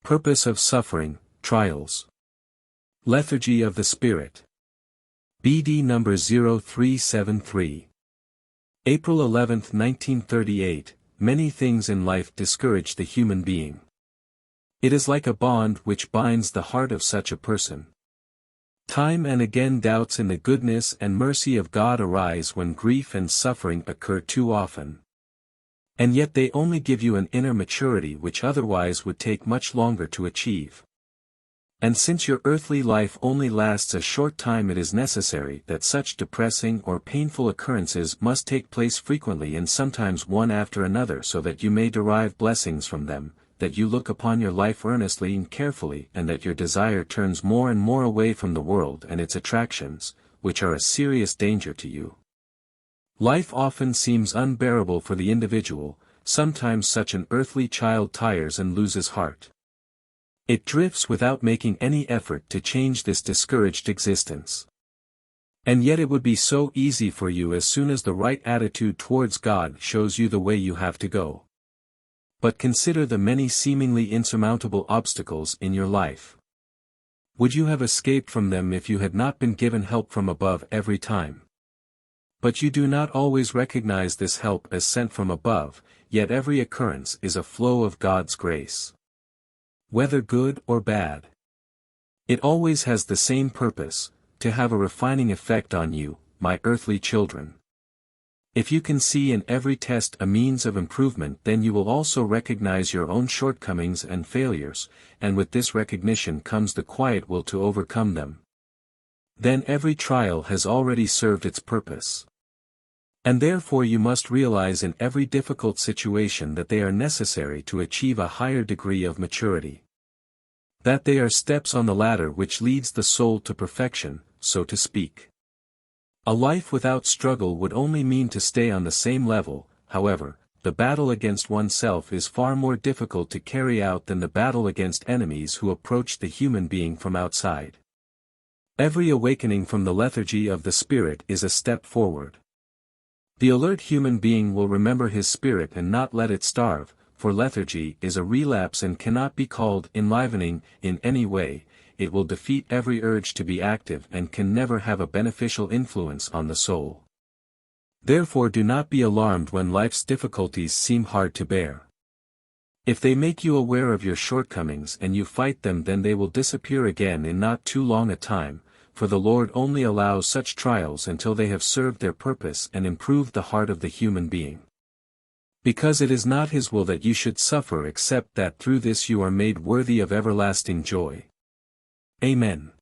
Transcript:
Purpose of suffering, trials. Lethargy of the Spirit. BD number 0373. April 11, 1938, many things in life discourage the human being. It is like a bond which binds the heart of such a person. Time and again doubts in the goodness and mercy of God arise when grief and suffering occur too often. And yet they only give you an inner maturity which otherwise would take much longer to achieve. And since your earthly life only lasts a short time, it is necessary that such depressing or painful occurrences must take place frequently and sometimes one after another, so that you may derive blessings from them, that you look upon your life earnestly and carefully, and that your desire turns more and more away from the world and its attractions, which are a serious danger to you. Life often seems unbearable for the individual. Sometimes such an earthly child tires and loses heart. It drifts without making any effort to change this discouraged existence. And yet it would be so easy for you as soon as the right attitude towards God shows you the way you have to go. But consider the many seemingly insurmountable obstacles in your life. Would you have escaped from them if you had not been given help from above every time? But you do not always recognize this help as sent from above, yet every occurrence is a flow of God's grace. Whether good or bad, it always has the same purpose, to have a refining effect on you, my earthly children. If you can see in every test a means of improvement, then you will also recognize your own shortcomings and failures, and with this recognition comes the quiet will to overcome them. Then every trial has already served its purpose. And therefore you must realize in every difficult situation that they are necessary to achieve a higher degree of maturity. That they are steps on the ladder which leads the soul to perfection, so to speak. A life without struggle would only mean to stay on the same level. However, the battle against oneself is far more difficult to carry out than the battle against enemies who approach the human being from outside. Every awakening from the lethargy of the spirit is a step forward. The alert human being will remember his spirit and not let it starve, for lethargy is a relapse and cannot be called enlivening in any way. It will defeat every urge to be active and can never have a beneficial influence on the soul. Therefore do not be alarmed when life's difficulties seem hard to bear. If they make you aware of your shortcomings and you fight them, then they will disappear again in not too long a time, for the Lord only allows such trials until they have served their purpose and improved the heart of the human being. Because it is not His will that you should suffer, except that through this you are made worthy of everlasting joy. Amen.